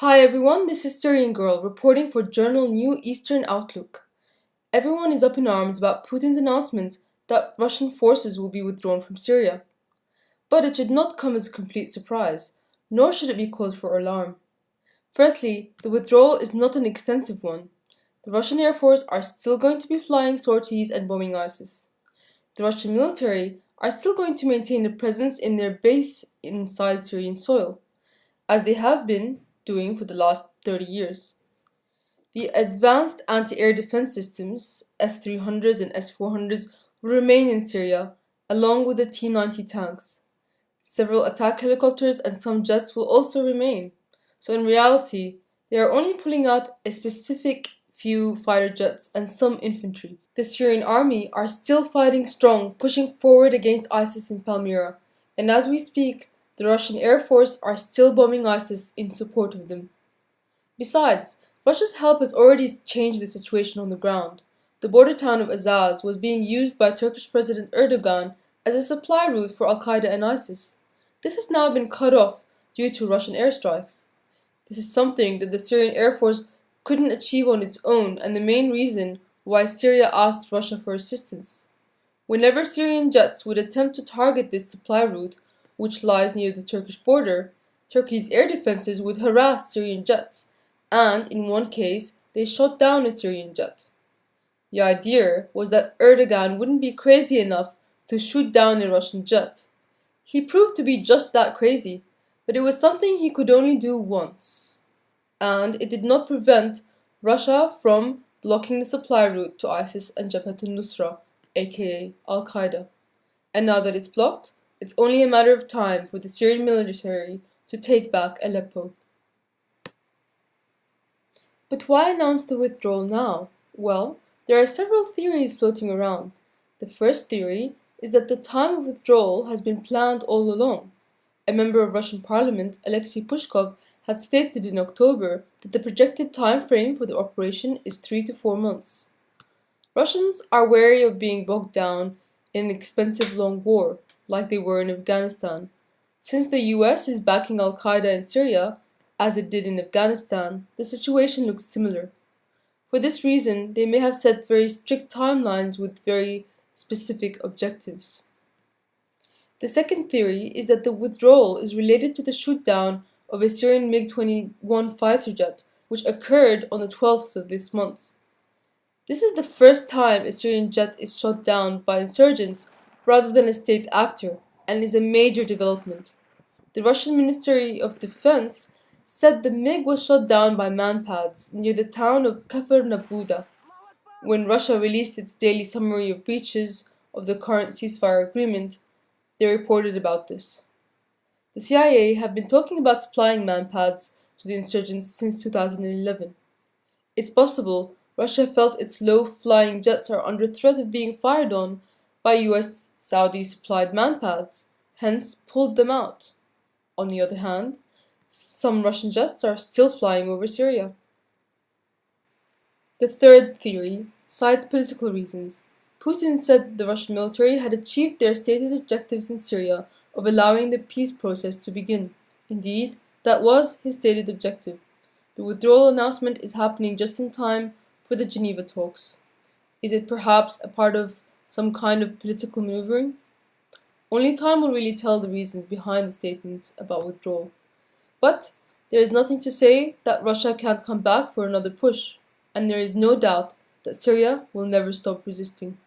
Hi everyone, this is Syrian Girl reporting for journal New Eastern Outlook. Everyone is up in arms about Putin's announcement that Russian forces will be withdrawn from Syria. But it should not come as a complete surprise, nor should it be cause for alarm. Firstly, the withdrawal is not an extensive one. The Russian Air Force are still going to be flying sorties and bombing ISIS. The Russian military are still going to maintain a presence in their base inside Syrian soil, as they have been doing for the last 30 years. The advanced anti-air defense systems, S-300s and S-400s, will remain in Syria, along with the T-90 tanks. Several attack helicopters and some jets will also remain. So in reality, they are only pulling out a specific few fighter jets and some infantry. The Syrian army are still fighting strong, pushing forward against ISIS in Palmyra, and as we speak, the Russian Air Force are still bombing ISIS in support of them. Besides, Russia's help has already changed the situation on the ground. The border town of Azaz was being used by Turkish President Erdogan as a supply route for Al-Qaeda and ISIS. This has now been cut off due to Russian airstrikes. This is something that the Syrian Air Force couldn't achieve on its own and the main reason why Syria asked Russia for assistance. Whenever Syrian jets would attempt to target this supply route, which lies near the Turkish border, Turkey's air defenses would harass Syrian jets, and in one case, they shot down a Syrian jet. The idea was that Erdogan wouldn't be crazy enough to shoot down a Russian jet. He proved to be just that crazy, but it was something he could only do once. And it did not prevent Russia from blocking the supply route to ISIS and Jabhat al-Nusra, aka Al-Qaeda. And now that it's blocked, it's only a matter of time for the Syrian military to take back Aleppo. But why announce the withdrawal now? Well, there are several theories floating around. The first theory is that the time of withdrawal has been planned all along. A member of Russian parliament, Alexei Pushkov, had stated in October that the projected time frame for the operation is 3 to 4 months. Russians are wary of being bogged down in an expensive long war, like they were in Afghanistan. Since the US is backing Al-Qaeda in Syria, as it did in Afghanistan, the situation looks similar. For this reason, they may have set very strict timelines with very specific objectives. The second theory is that the withdrawal is related to the shootdown of a Syrian MiG-21 fighter jet, which occurred on the 12th of this month. This is the first time a Syrian jet is shot down by insurgents rather than a state actor, and is a major development. The Russian Ministry of Defense said the MiG was shot down by manpads near the town of Kafr Nabuda. When Russia released its daily summary of breaches of the current ceasefire agreement, they reported about this. The CIA have been talking about supplying manpads to the insurgents since 2011. It's possible Russia felt its low-flying jets are under threat of being fired on by US Saudi-supplied manpads, hence pulled them out. On the other hand, some Russian jets are still flying over Syria. The third theory cites political reasons. Putin said the Russian military had achieved their stated objectives in Syria of allowing the peace process to begin. Indeed, that was his stated objective. The withdrawal announcement is happening just in time for the Geneva talks. Is it perhaps a part of some kind of political maneuvering? Only time will really tell the reasons behind the statements about withdrawal. But there is nothing to say that Russia can't come back for another push, and there is no doubt that Syria will never stop resisting.